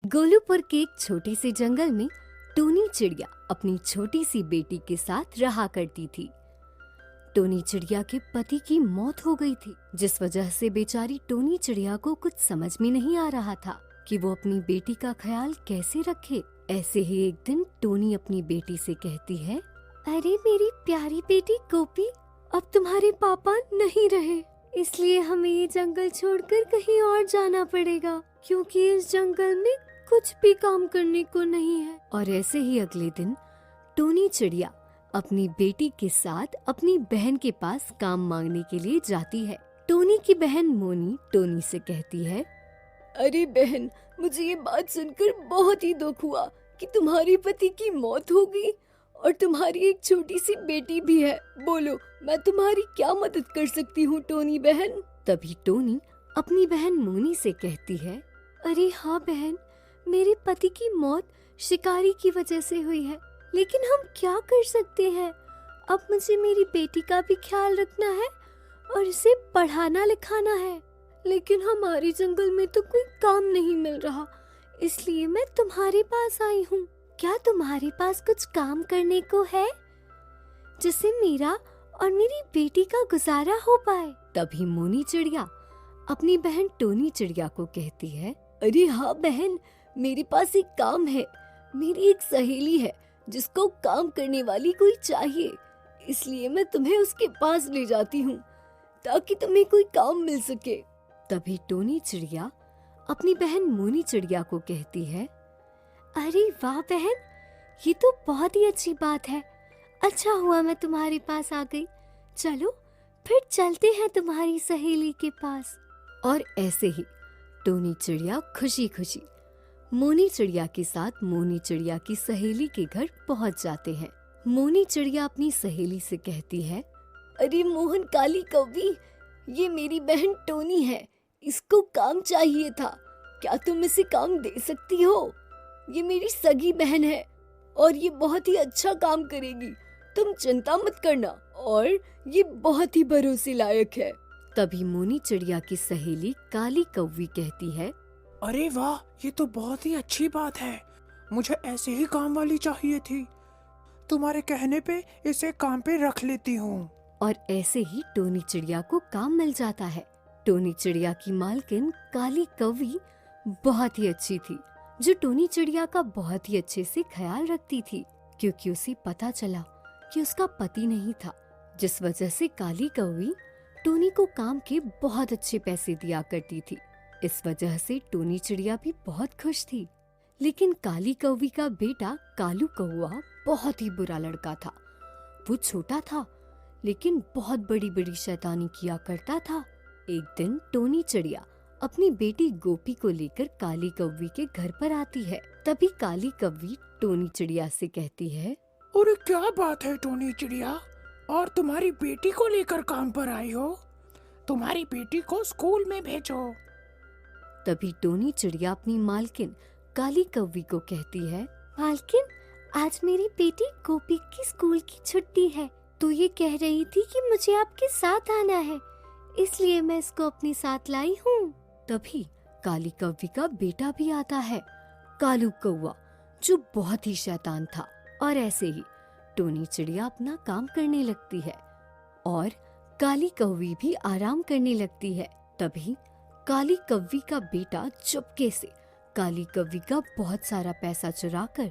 गोलूपुर के एक छोटे से जंगल में टोनी चिड़िया अपनी छोटी सी बेटी के साथ रहा करती थी। टोनी चिड़िया के पति की मौत हो गई थी, जिस वजह से बेचारी टोनी चिड़िया को कुछ समझ में नहीं आ रहा था कि वो अपनी बेटी का ख्याल कैसे रखे। ऐसे ही एक दिन टोनी अपनी बेटी से कहती है, अरे मेरी प्यारी बेटी गोपी, अब तुम्हारे पापा नहीं रहे, इसलिए हमें ये जंगल छोड़कर कहीं और जाना पड़ेगा, क्योंकि इस जंगल में कुछ भी काम करने को नहीं है। और ऐसे ही अगले दिन टोनी चिड़िया अपनी बेटी के साथ अपनी बहन के पास काम मांगने के लिए जाती है। टोनी की बहन मोनी टोनी से कहती है, अरे बहन, मुझे ये बात सुनकर बहुत ही दुख हुआ कि तुम्हारे पति की मौत हो गई और तुम्हारी एक छोटी सी बेटी भी है। बोलो, मैं तुम्हारी क्या मदद कर सकती हूँ टोनी बहन? तभी टोनी अपनी बहन मोनी से कहती है, अरे हाँ बहन, मेरे पति की मौत शिकारी की वजह से हुई है, लेकिन हम क्या कर सकते हैं? अब मुझे मेरी बेटी का भी ख्याल रखना है और इसे पढ़ाना लिखाना है, लेकिन हमारे जंगल में तो कोई काम नहीं मिल रहा, इसलिए मैं तुम्हारे पास आई हूँ। क्या तुम्हारे पास कुछ काम करने को है जिससे मेरा और मेरी बेटी का गुजारा हो पाए? तभी मोनी चिड़िया अपनी बहन टोनी चिड़िया को कहती है, अरे हाँ बहन, मेरे पास एक काम है। मेरी एक सहेली है जिसको काम करने वाली कोई चाहिए, इसलिए मैं तुम्हें उसके पास ले जाती हूँ ताकि तुम्हें कोई काम मिल सके। तभी टोनी चिड़िया अपनी बहन मोनी चिड़िया को कहती है, अरे वाह बहन, ये तो बहुत ही अच्छी बात है। अच्छा हुआ मैं तुम्हारे पास आ गई। चलो फिर चलते हैं तुम्हारी सहेली के पास। और ऐसे ही टोनी चिड़िया खुशी खुशी मोनी चिड़िया के साथ मोनी चिड़िया की सहेली के घर पहुंच जाते हैं। मोनी चिड़िया अपनी सहेली से कहती है, अरे मोहन काली कौवी, ये मेरी बहन टोनी है, इसको काम चाहिए था। क्या तुम इसे काम दे सकती हो? ये मेरी सगी बहन है और ये बहुत ही अच्छा काम करेगी, तुम चिंता मत करना, और ये बहुत ही भरोसे लायक है। तभी मोनी चिड़िया की सहेली काली कौवी कहती है, अरे वाह, ये तो बहुत ही अच्छी बात है। मुझे ऐसे ही काम वाली चाहिए थी। तुम्हारे कहने पे इसे काम पे रख लेती हूँ। और ऐसे ही टोनी चिड़िया को काम मिल जाता है। टोनी चिड़िया की मालकिन काली कौवी बहुत ही अच्छी थी, जो टोनी चिड़िया का बहुत ही अच्छे से ख्याल रखती थी, क्योंकि उसे पता चला कि उसका पति नहीं था, जिस वजह से काली कौवी टोनी को काम के बहुत अच्छे पैसे दिया करती थी। इस वजह से टोनी चिड़िया भी बहुत खुश थी। लेकिन काली कौवी का बेटा कालू कौवा बहुत ही बुरा लड़का था। वो छोटा था, लेकिन बहुत बड़ी बड़ी शैतानी किया करता था। एक दिन टोनी चिड़िया अपनी बेटी गोपी को लेकर काली कौवी के घर पर आती है। तभी काली कौवी टोनी चिड़िया से कहती है, अरे क्या बात है टोनी चिड़िया, और तुम्हारी बेटी को लेकर काम पर आई हो? तुम्हारी बेटी को स्कूल में भेजो। तभी टोनी चिड़िया अपनी मालकिन काली कौवी को कहती है, मालकिन, आज मेरी बेटी गोपी की स्कूल की छुट्टी है, तो ये कह रही थी कि मुझे आपके साथ आना है, इसलिए मैं इसको अपने साथ लाई हूँ। तभी काली कौवी का बेटा भी आता है, कालू कौवा, जो बहुत ही शैतान था। और ऐसे ही टोनी चिड़िया अपना काम करने लगती है और काली कौवी भी आराम करने लगती है। तभी काली कौवी का बेटा चुपके से काली कौवी का बहुत सारा पैसा चुराकर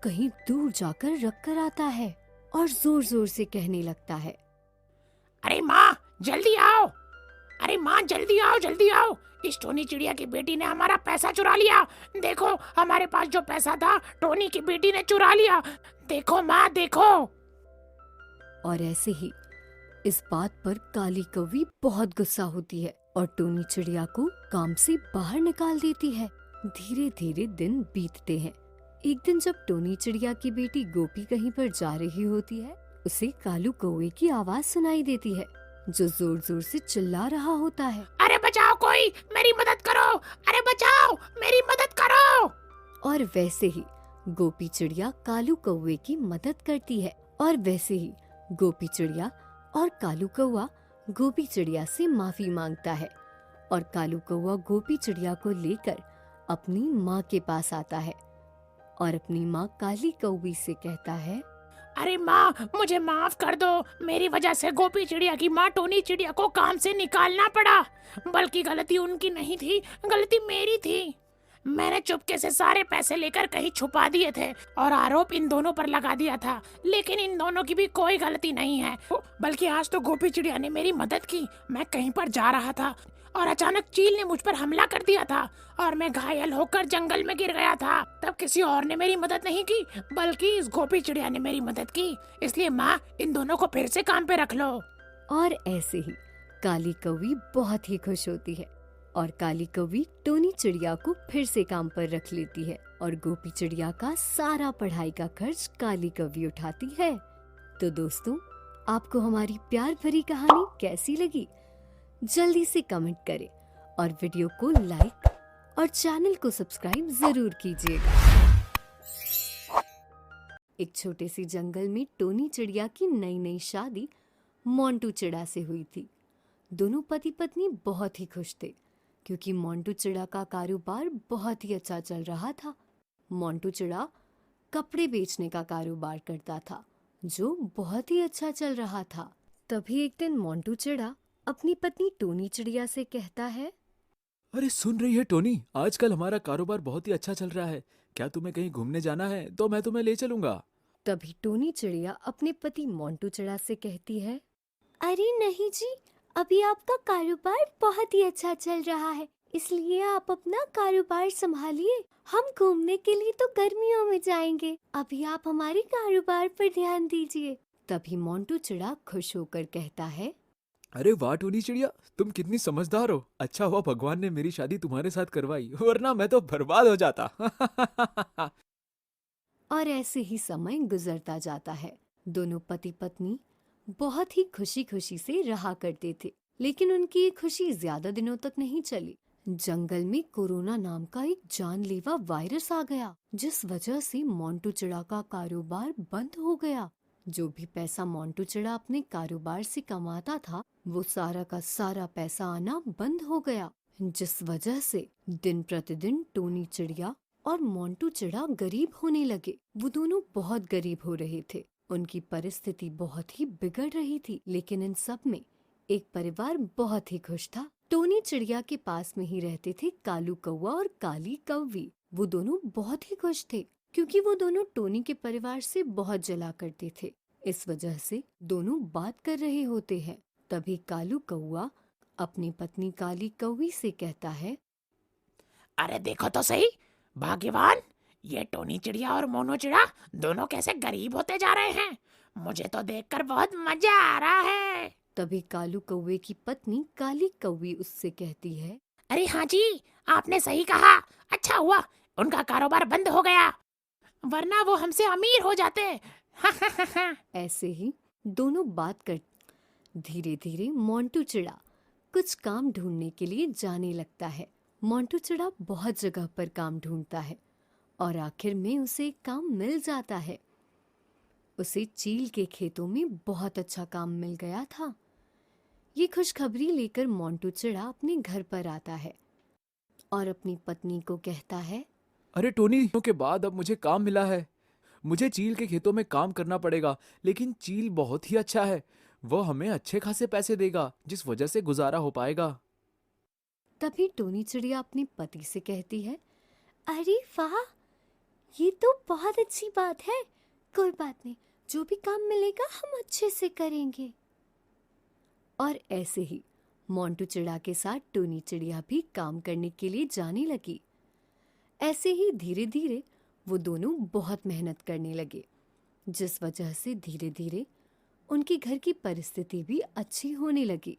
कहीं दूर जाकर रख कर आता है और जोर जोर से कहने लगता है, अरे माँ जल्दी आओ, अरे माँ जल्दी आओ जल्दी आओ, इस टोनी चिड़िया की बेटी ने हमारा पैसा चुरा लिया। देखो, हमारे पास जो पैसा था टोनी की बेटी ने चुरा लिया। देखो माँ देखो। और ऐसे ही इस बात पर काली कौवी बहुत गुस्सा होती है और टोनी चिड़िया को काम से बाहर निकाल देती है। धीरे धीरे दिन बीतते हैं। एक दिन जब टोनी चिड़िया की बेटी गोपी कहीं पर जा रही होती है, उसे कालू कौवे की आवाज सुनाई देती है, जो जोर जोर से चिल्ला रहा होता है, अरे बचाओ, कोई मेरी मदद करो, अरे बचाओ, मेरी मदद करो। और वैसे ही गोपी चिड़िया कालू कौवे की मदद करती है। और वैसे ही गोपी चिड़िया और कालू कौवा गोपी चिड़िया से माफी मांगता है और कालू कौवा गोपी चिड़िया को लेकर अपनी माँ के पास आता है और अपनी माँ काली कौवी से कहता है, अरे माँ, मुझे माफ कर दो। मेरी वजह से गोपी चिड़िया की माँ टोनी चिड़िया को काम से निकालना पड़ा। बल्कि गलती उनकी नहीं थी, गलती मेरी थी। मैंने चुपके से सारे पैसे लेकर कहीं छुपा दिए थे और आरोप इन दोनों पर लगा दिया था। लेकिन इन दोनों की भी कोई गलती नहीं है। बल्कि आज तो गोपी चिड़िया ने मेरी मदद की। मैं कहीं पर जा रहा था और अचानक चील ने मुझ पर हमला कर दिया था और मैं घायल होकर जंगल में गिर गया था। तब किसी और ने मेरी मदद नहीं की, बल्कि इस गोपी चिड़िया ने मेरी मदद की। इसलिए माँ, इन दोनों को फिर से काम पे रख लो। और ऐसे ही काली कौवी बहुत ही खुश होती है और काली कौवी टोनी चिड़िया को फिर से काम पर रख लेती है और गोपी चिड़िया का सारा पढ़ाई का खर्च काली कौवी उठाती है। तो दोस्तों, आपको हमारी प्यार भरी कहानी कैसी लगी? जल्दी से कमेंट करें और वीडियो को लाइक और चैनल को सब्सक्राइब जरूर कीजिएगा। एक छोटे से जंगल में टोनी चिड़िया की नई नई शादी मोंटू चिड़ा से हुई थी। दोनों पति पत्नी बहुत ही खुश थे क्योंकि मोंटू चिड़ा का कारोबार बहुत ही अच्छा चल रहा था। मोंटू चिड़ा कपड़े बेचने का कारोबार करता था जो बहुत ही अच्छा चल रहा था। तभी एक दिन मोंटू चिड़ा अपनी पत्नी टोनी चिड़िया से कहता है, अरे सुन रही है टोनी, आजकल हमारा कारोबार बहुत ही अच्छा चल रहा है। क्या तुम्हें कहीं घूमने जाना है तो मैं तुम्हें ले चलूंगा। तभी टोनी चिड़िया अपने पति मोंटू चिड़ा से कहती है, अरे नहीं जी, अभी आपका कारोबार बहुत ही अच्छा चल रहा है, इसलिए आप अपना कारोबार संभालिए। हम घूमने के लिए तो गर्मियों में जाएंगे, अभी आप हमारे कारोबार पर ध्यान दीजिए। तभी मोंटू चिड़ा खुश होकर कहता है, अरे वाह टोनी चिड़िया, तुम कितनी समझदार हो। अच्छा हुआ भगवान ने मेरी शादी तुम्हारे साथ करवाई, वरना मैं तो बर्बाद हो जाता। और ऐसे ही समय गुजरता जाता है। दोनों पति पत्नी बहुत ही खुशी खुशी से रहा करते थे, लेकिन उनकी ये खुशी ज्यादा दिनों तक नहीं चली। जंगल में कोरोना नाम का एक जानलेवा वायरस आ गया, जिस वजह से मोंटू चिड़ा का कारोबार बंद हो गया। जो भी पैसा मोंटू चिड़ा अपने कारोबार से कमाता था, वो सारा का सारा पैसा आना बंद हो गया, जिस वजह से दिन प्रतिदिन टोनी चिड़िया और मोंटू चिड़ा गरीब होने लगे। वो दोनों बहुत गरीब हो रहे थे, उनकी परिस्थिति बहुत ही बिगड़ रही थी। लेकिन इन सब में एक परिवार बहुत ही खुश था। टोनी चिड़िया के पास में ही रहते थे कालू कौवा और काली कौवी। वो दोनों बहुत ही खुश थे क्योंकि वो दोनों टोनी के परिवार से बहुत जला करते थे। इस वजह से दोनों बात कर रहे होते हैं। तभी कालू कौवा अपनी पत्नी काली कौवी से कहता है, अरे देखो तो सही भाग्यवान, ये टोनी चिड़िया और मोनू चिड़ा दोनों कैसे गरीब होते जा रहे हैं। मुझे तो देखकर बहुत मजा आ रहा है। तभी कालू कौवे की पत्नी काली कौवी उससे कहती है, अरे हाँ जी, आपने सही कहा। अच्छा हुआ उनका कारोबार बंद हो गया, वरना वो हमसे अमीर हो जाते। ऐसे ही दोनों बात कर धीरे धीरे मोंटू चिड़ा कुछ काम ढूंढने के लिए जाने लगता है। मोंटू चिड़ा बहुत जगह पर काम ढूंढता है और आखिर में उसे एक काम मिल जाता है। उसे चील के खेतों में बहुत अच्छा काम मिल गया था। ये खुशखबरी लेकर मोंटू चिड़ा अपने घर पर आता है और अपनी पत्नी को कहता है, अरे टोनी के बाद अब मुझे काम मिला है। मुझे चील के खेतों में काम करना पड़ेगा, लेकिन चील बहुत ही अच्छा है। वो हमें अच्छे खासे पैसे देगा, जिस वजह से गुजारा हो पाएगा। तभी टोनी चिड़िया अपने पति से कहती है, अरे वाह, ये तो बहुत अच्छी बात है। कोई बात नहीं, जो भी काम मिलेगा हम अच्छे से करेंगे। और ऐसे ही मोंटू चिड़ा के साथ टोनी चिड़िया भी काम करने के लिए जाने लगी। ऐसे ही धीरे धीरे वो दोनों बहुत मेहनत करने लगे, जिस वजह से धीरे धीरे उनके घर की परिस्थिति भी अच्छी होने लगी।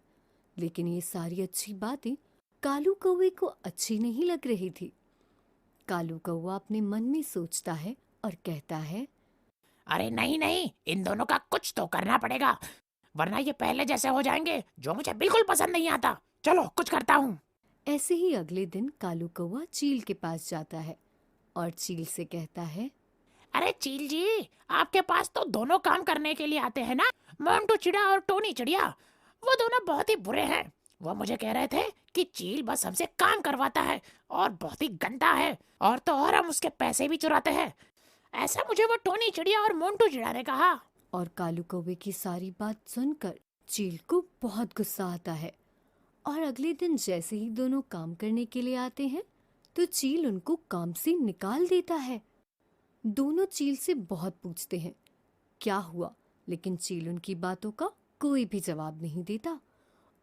लेकिन ये सारी अच्छी बातें कालू कौवे को अच्छी नहीं लग रही थी। कालू कौवा अपने मन में सोचता है और कहता है, अरे नहीं नहीं, इन दोनों का कुछ तो करना पड़ेगा, वरना ये पहले जैसे हो जाएंगे, जो मुझे बिल्कुल पसंद नहीं आता। चलो कुछ करता हूँ। ऐसे ही अगले दिन कालू कौवा चील के पास जाता है और चील से कहता है, अरे चील जी, आपके पास तो दोनों काम करने के लिए आते हैं ना, मोंटू चिड़ा और टोनी चिड़िया। वो दोनों बहुत ही बुरे हैं, वो मुझे कह रहे थे कि चील बस हमसे काम करवाता है और बहुत ही गंदा है, और तो और हम उसके पैसे भी चुराते हैं। ऐसा मुझे वो टोनी चिड़िया और मोंटू चिड़िया ने कहा। और कालू कौवे की सारी बात सुनकर चील को बहुत गुस्सा आता है। और अगले दिन जैसे ही दोनों काम करने के लिए आते हैं तो चील उनको काम से निकाल देता है। दोनों चील से बहुत पूछते हैं क्या हुआ, लेकिन चील उनकी बातों का कोई भी जवाब नहीं देता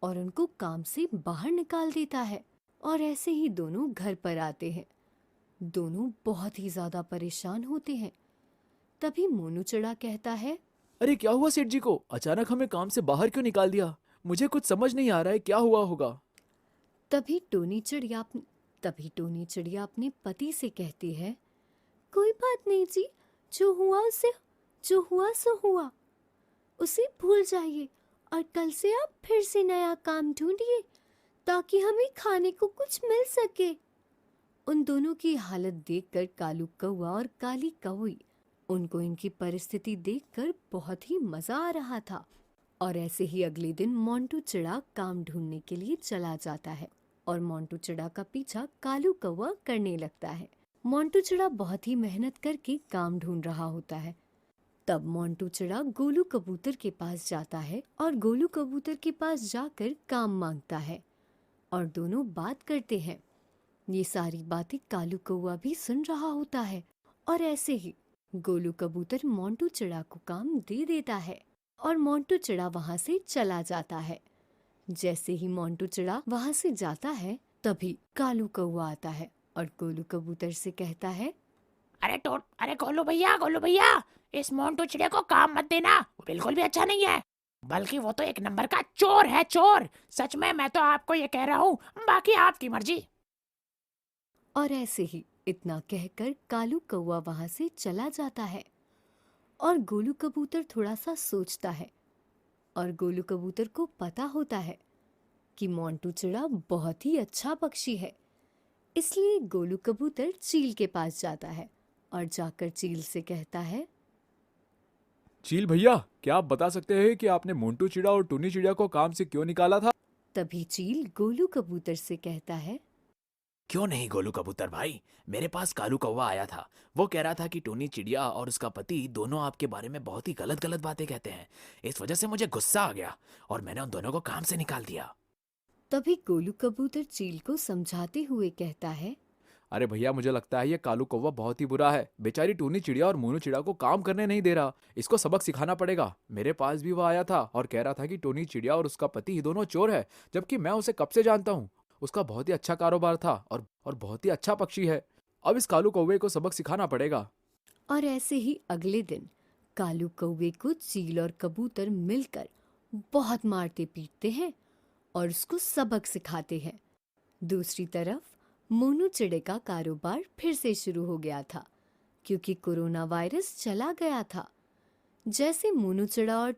और उनको काम से बाहर निकाल देता है। और ऐसे ही दोनों घर पर आते हैं। दोनों बहुत ही ज्यादा परेशान होते हैं। तभी मोनू चिड़ा कहता है, अरे क्या हुआ सेठ जी को, अचानक हमें काम से बाहर क्यों निकाल दिया? मुझे कुछ समझ नहीं आ रहा है, क्या हुआ होगा? तभी टोनी चिड़िया अपने पति से कहती है, कोई बात नहीं जी, जो हुआ सो हुआ, उसे भूल जाइए और कल से आप फिर से नया काम ढूंढिए ताकि हमें खाने को कुछ मिल सके। उन दोनों की हालत देखकर कालू कौवा और काली कौवी, उनको इनकी परिस्थिति देखकर बहुत ही मजा आ रहा था। और ऐसे ही अगले दिन मोंटू चिड़ा काम ढूंढने के लिए चला जाता है और मोंटू चिड़ा का पीछा कालू कौवा करने लगता है। मोंटू चिड़ा बहुत ही मेहनत करके काम ढूंढ रहा होता है। तब मोंटू चिड़ा गोलू कबूतर के पास जाता है और गोलू कबूतर के पास जाकर काम मांगता है और दोनों बात करते हैं। ये सारी बातें कालू कौवा भी सुन रहा होता है और ऐसे ही गोलू कबूतर मोंटू चिड़ा को काम दे देता है और मोंटू चिड़ा वहां से चला जाता है। जैसे ही मोंटू चिड़ा वहां से जाता है तभी कालू कौवा आता है और गोलू कबूतर से कहता है, अरे गोलू भैया, इस मोंटू चिड़िया को काम मत देना, वो बिल्कुल भी अच्छा नहीं है, बल्कि वो तो एक नंबर का चोर है, चोर। सच में मैं तो आपको ये कह रहा हूँ, बाकी आपकी मर्जी। और ऐसे ही इतना कहकर कालू कौवा वहां से चला जाता है और गोलू कबूतर थोड़ा सा सोचता है और गोलू कबूतर को पता होता है कि मोंटू चिड़ा बहुत ही अच्छा पक्षी है। इसलिए गोलू कबूतर चील के पास जाता है और जाकर चील से कहता है, चील भैया, क्या आप बता सकते हैं कि आपने मोंटू चिड़ा और टोनी चिड़िया को काम से क्यों निकाला था? तभी चील गोलू कबूतर से कहता है, क्यों नहीं गोलू कबूतर भाई, मेरे पास कालू कौवा आया था। वो कह रहा था कि टोनी चिड़िया और उसका पति दोनों आपके बारे में बहुत ही गलत गलत बातें कहते हैं। इस वजह से मुझे गुस्सा आ गया और मैंने उन दोनों को काम से निकाल दिया। तभी गोलू कबूतर चील को समझाते हुए कहता है, अरे भैया, मुझे लगता है ये कालू कौवा बहुत ही बुरा है। बेचारी टोनी चिड़िया और मोनू चिड़ा को काम करने नहीं दे रहा। इसको सबक सिखाना पड़ेगा। मेरे पास भी वो आया था और कह रहा था कि टोनी चिड़िया और उसका पति ही दोनों चोर है, जबकि मैं उसे कब से जानता हूँ। उसका बहुत ही अच्छा कारोबार था और बहुत ही अच्छा पक्षी है। अब इस कालू कौवे को सबक सिखाना पड़ेगा। और ऐसे ही अगले दिन कालू कौवे को चील और कबूतर मिलकर बहुत मारते पीटते हैं और उसको सबक सिखाते हैं। दूसरी तरफ मोनू चिड़े का कारोबार फिर से शुरू हो गया था क्योंकि कोरोना वायरस चला गया था। जिससे मोनू चिड़ा और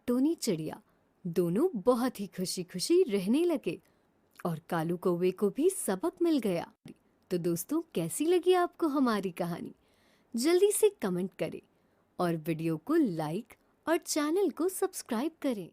टोनी चिड़िया दोनों बहुत ही खुशी खुशी रहने लगे और कालू कौवे को भी सबक मिल गया। तो दोस्तों, कैसी लगी आपको हमारी कहानी? जल्दी से कमेंट करें और वीडियो को लाइक और चैनल को सब्सक्राइब करें।